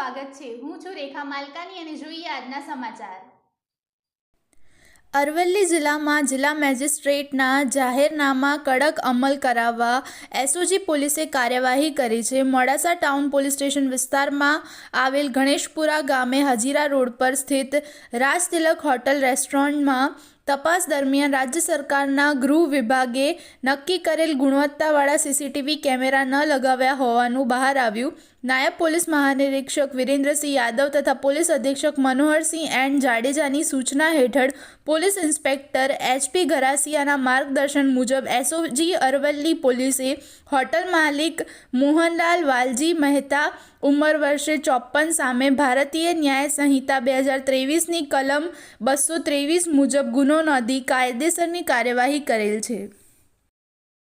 સ્વાગત છે। હું છું રેખા માલકાની અને જોઈએ આજના સમાચાર। અરવલ્લી જિલ્લામાં જિલ્લા મેજિસ્ટ્રેટના જાહેરનામા કડક અમલ કરાવવા એસઓજી પોલીસે કાર્યવાહી કરી છે। મોડાસા ટાઉન પોલીસ સ્ટેશન વિસ્તારમાં આવેલ ગણેશપુરા ગામે હજીરા રોડ પર સ્થિત રાજતિલક હોટલ રેસ્ટોરન્ટમાં તપાસ દરમિયાન રાજ્ય સરકારના ગૃહ વિભાગે નક્કી કરેલ ગુણવત્તાવાળા સીસીટીવી કેમેરા ન લગાવ્યા હોવાનું બહાર આવ્યું। નાયબ પોલીસ મહાનિરીક્ષક વિરેન્દ્રસિંહ યાદવ તથા પોલીસ અધિક્ષક મનોહરસિંહ એન જાડેજાની સૂચના હેઠળ પોલીસ ઇન્સ્પેક્ટર એચપી ગરાસિયાના માર્ગદર્શન મુજબ એસઓજી અરવલ્લી પોલીસે હોટલ માલિક મોહનલાલ વાલજી મહેતા ઉંમર વર્ષે 54 સામે ભારતીય ન્યાય સંહિતા 2023ની કલમ 223 મુજબ ગુનો નોંધી કાયદેસરની કાર્યવાહી કરેલ છે।